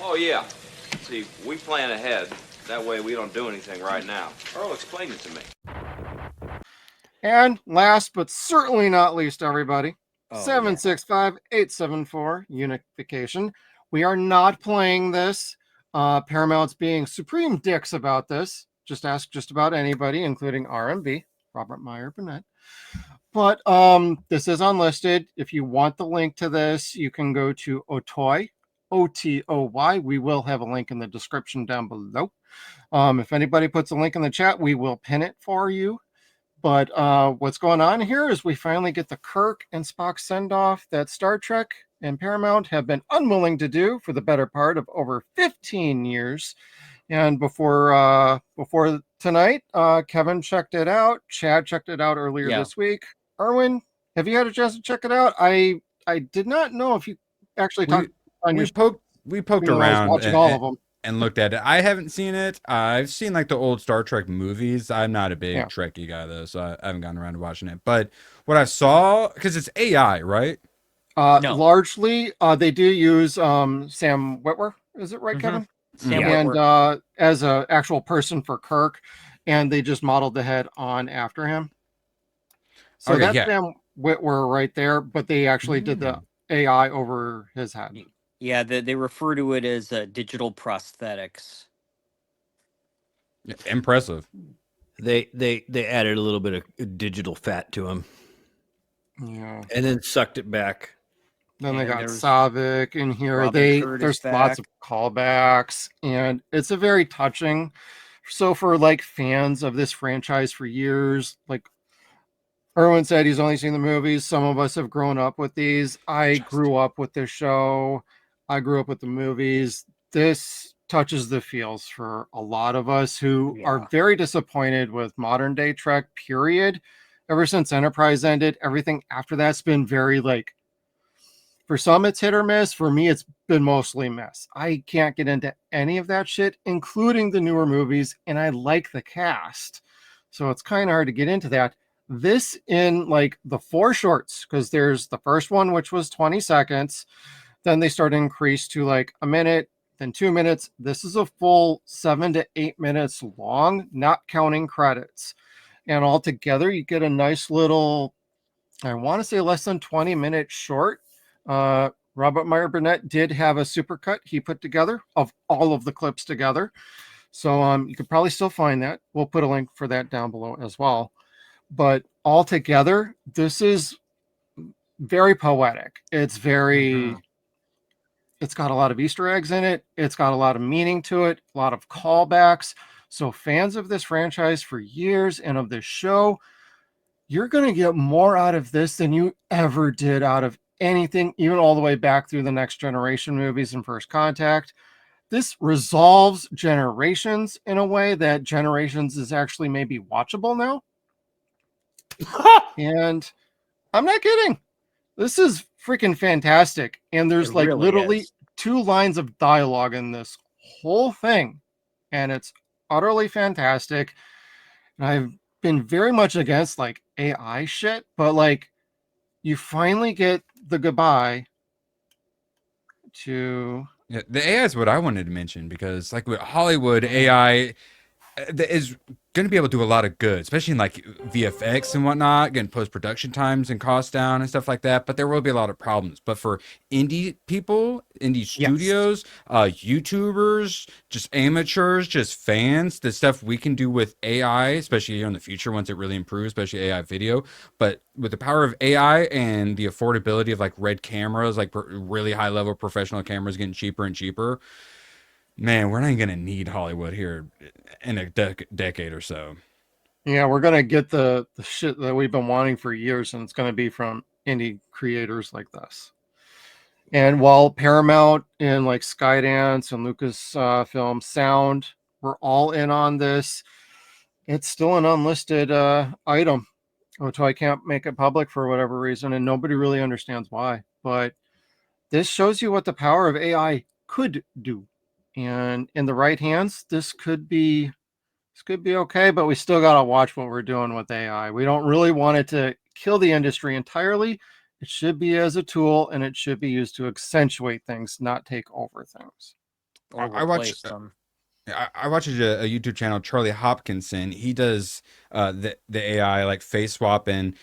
Oh, yeah. See, we plan ahead. That way we don't do anything right now. Earl, explain it to me. And last but certainly not least, everybody, Oh yeah. 765-874 Unification. We are not playing this. Paramount's being supreme dicks about this. Just ask just about anybody, including RMB, Robert Meyer Burnett. But this is unlisted. If you want the link to this, you can go to Otoy, Otoy. We will have a link in the description down below. If anybody puts a link in the chat, we will pin it for you. But what's going on here is we finally get the Kirk and Spock send off that Star Trek and Paramount have been unwilling to do for the better part of over 15 years. And before tonight, Kevin checked it out. Chad checked it out earlier this week. Erwin, have you had a chance to check it out? I did not know if you actually talked on your. We poked around watching all of them and looked at it. I haven't seen it. I've seen like the old Star Trek movies. I'm not a big Trekkie guy though, so I haven't gotten around to watching it. But what I saw, because it's AI, right? No. Largely, they do use Sam Witwer. Is it right, Kevin? Sam And Witwer. as an actual person for Kirk, and they just modeled the head on after him. So Okay, that's Sam Witwer right there, but they actually did the AI over his head. Yeah, they refer to it as digital prosthetics. Impressive. They added a little bit of digital fat to him. Yeah. And then sucked it back. Then they got Savick in here. There's lots of callbacks, and it's a very touching. So for like fans of this franchise for years, like Erwin said, he's only seen the movies. Some of us have grown up with these. I grew up with this show. I grew up with the movies. This touches the feels for a lot of us who are very disappointed with modern day Trek, period. Ever since Enterprise ended, everything after that's been very like, for some it's hit or miss. For me, it's been mostly miss. I can't get into any of that shit, including the newer movies, and I like the cast. So it's kind of hard to get into that. This in like the 4 shorts, because there's the first one, which was 20 seconds. Then they start to increase to like a minute, then 2 minutes. This is a full 7 to 8 minutes long, not counting credits. And altogether, you get a nice little, I want to say less than 20-minute short. Robert Meyer Burnett did have a supercut he put together of all of the clips together. So you could probably still find that. We'll put a link for that down below as well. But altogether, this is very poetic. It's very, it's got a lot of Easter eggs in it. It's got a lot of meaning to it, a lot of callbacks. So fans of this franchise for years and of this show, you're going to get more out of this than you ever did out of anything, even all the way back through the Next Generation movies and First Contact. This resolves Generations in a way that Generations is actually maybe watchable now. And I'm not kidding. This is freaking fantastic. And there's like really literally 2 lines of dialogue in this whole thing. And it's utterly fantastic. And I've been very much against like AI shit, but like you finally get the goodbye to. Yeah, the AI is what I wanted to mention, because like with Hollywood, AI is going to be able to do a lot of good, especially in like VFX and whatnot, getting post-production times and costs down and stuff like that. But there will be a lot of problems. But for indie people, indie studios, YouTubers, just amateurs, just fans, the stuff we can do with AI, especially in the future once it really improves, especially AI video. But with the power of AI and the affordability of like red cameras, like really high level professional cameras getting cheaper and cheaper, man, we're not going to need Hollywood here in a decade or so. Yeah, we're going to get the shit that we've been wanting for years, and it's going to be from indie creators like this. And while Paramount and like Skydance and Lucasfilm Sound were all in on this, it's still an unlisted item. So I can't make it public for whatever reason, and nobody really understands why. But this shows you what the power of AI could do. And in the right hands, this could be okay, but we still got to watch what we're doing with AI. We don't really want it to kill the industry entirely. It should be as a tool, and it should be used to accentuate things, not take over things. or I watch. replace them. I watch a YouTube channel, Charlie Hopkinson. He does the AI like face swap, and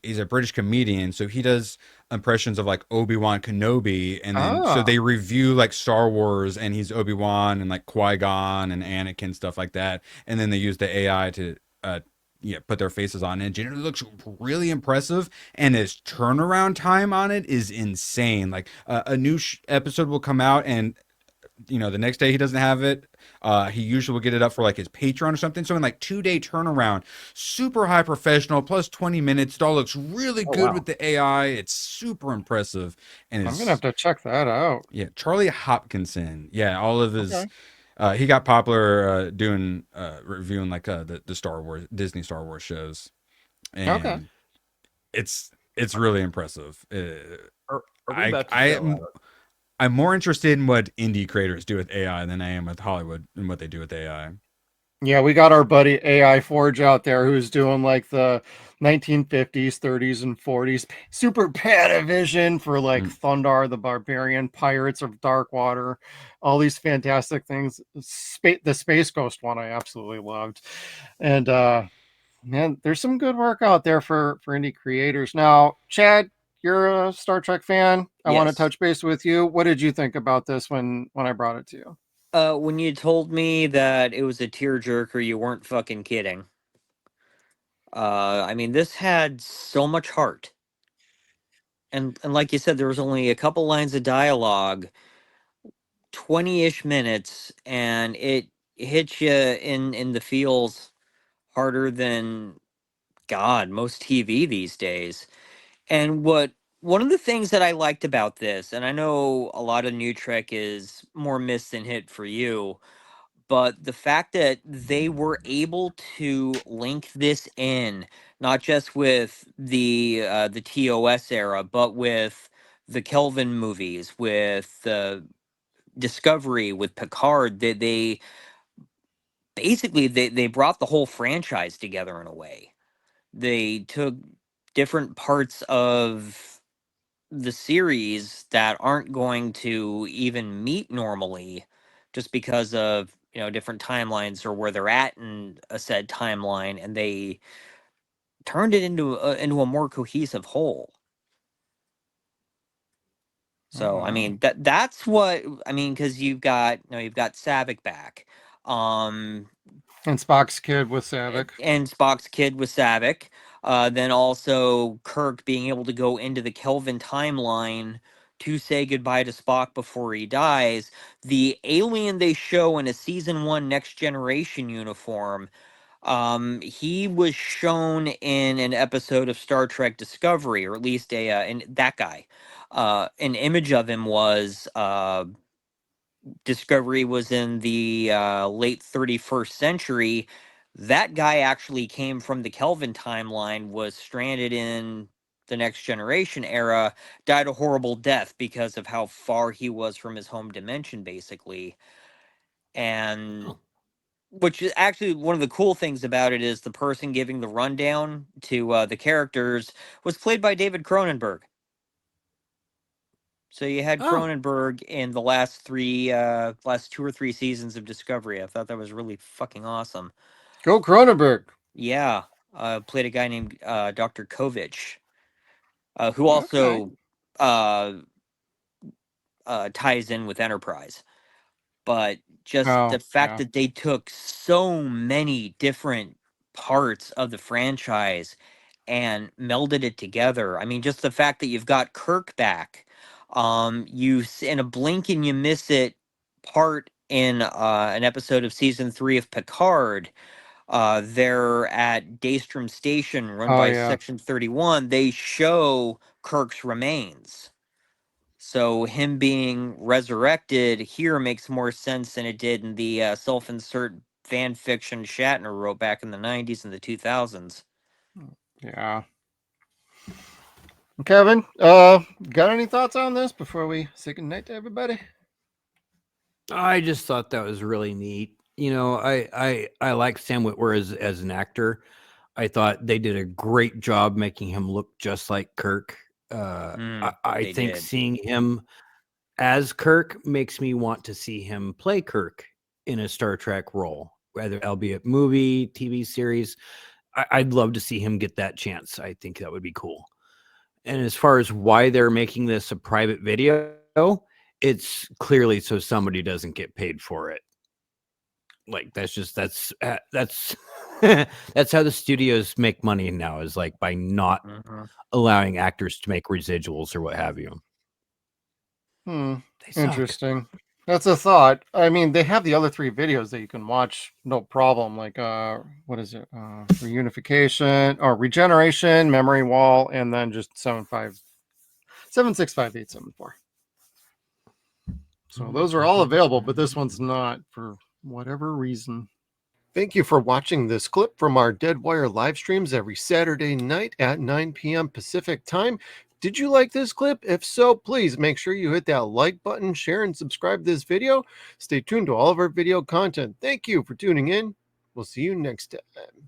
he's a British comedian, so he does impressions of like Obi-Wan Kenobi, and then so Ah, they review like Star Wars, and he's Obi-Wan and like Qui-Gon and Anakin, stuff like that, and then they use the AI to put their faces on it. And it looks really impressive, and his turnaround time on it is insane. Like a new episode will come out, and the next day he doesn't have it. He usually will get it up for like his Patreon or something. So in like 2-day turnaround, super high professional, plus 20 minutes. It all looks really oh good wow. with the AI. It's super impressive. And I'm gonna have to check that out. Charlie Hopkinson. Yeah, all of his Okay. he got popular doing reviewing like the Star Wars Disney Star Wars shows. Okay. And it's really impressive. Are we about to sell out? I'm more interested in what indie creators do with AI than I am with Hollywood and what they do with AI. Yeah, we got our buddy AI Forge out there who's doing like the 1950s, 30s, and 40s super Panavision for like Mm. Thundar the Barbarian, Pirates of Darkwater, all these fantastic things. The Space Ghost one I absolutely loved. And man, there's some good work out there for indie creators. Now, Chad, you're a Star Trek fan. I want to Yes. touch base with you. What did you think about this when I brought it to you? When you told me that it was a tearjerker, you weren't fucking kidding. I mean, this had so much heart, and like you said, there was only a couple lines of dialogue, 20-ish minutes, and it hits you in the feels harder than God most TV these days. And one of the things that I liked about this, and I know a lot of new Trek is more miss than hit for you, but the fact that they were able to link this in, not just with the TOS era, but with the Kelvin movies, with the Discovery, with Picard, they basically they brought the whole franchise together in a way. They took different parts of the series that aren't going to even meet normally just because of different timelines or where they're at in a said timeline, and they turned it into a more cohesive whole. So I Mhm. mean that's what I mean, because you've got Savick back, And Spock's kid with Savick. and Spock's kid with Savick. Then also Kirk being able to go into the Kelvin timeline to say goodbye to Spock before he dies. The alien they show in a season 1 Next Generation uniform, he was shown in an episode of Star Trek Discovery, or at least that guy. An image of him was Discovery was in the late 31st century. That guy actually came from the Kelvin timeline, was stranded in the Next Generation era, died a horrible death because of how far he was from his home dimension, basically. And which is actually one of the cool things about it is the person giving the rundown to the characters was played by David Cronenberg. So you had Oh, Cronenberg in the last 2 or 3 seasons of Discovery. I thought that was really fucking awesome. Go Cronenberg. Yeah, played a guy named Dr. Kovich, who Okay. also uh, ties in with Enterprise. But just Oh, the fact yeah. that they took so many different parts of the franchise and melded it together. I mean, just the fact that you've got Kirk back, in a blink and you miss it part in an episode of season 3 of Picard. They're at Daystrom Station, run Oh, by yeah. Section 31. They show Kirk's remains. So him being resurrected here makes more sense than it did in the self-insert fan fiction Shatner wrote back in the 90s and the 2000s. Yeah. Kevin, got any thoughts on this before we say goodnight to everybody? I just thought that was really neat. I like Sam Witwer as an actor. I thought they did a great job making him look just like Kirk. I They think did. seeing him as Kirk makes me want to see him play Kirk in a Star Trek role, whether albeit movie, TV series. I'd love to see him get that chance. I think that would be cool. And as far as why they're making this a private video, it's clearly so somebody doesn't get paid for it. Like that's that's that's how the studios make money now, is like by not allowing actors to make residuals or what have you. They suck. Interesting. That's a thought. I mean, they have the other 3 videos that you can watch, no problem. Like, what is it? Reunification or regeneration, memory wall, and then just 765-874. So those are all available, but this one's not for whatever reason. Thank you for watching this clip from our Dead Wire live streams every Saturday night at 9 p.m. Pacific time. Did you like this clip? If so, please make sure you hit that like button, share, and subscribe to this video. Stay tuned to all of our video content. Thank you for tuning in. We'll see you next time.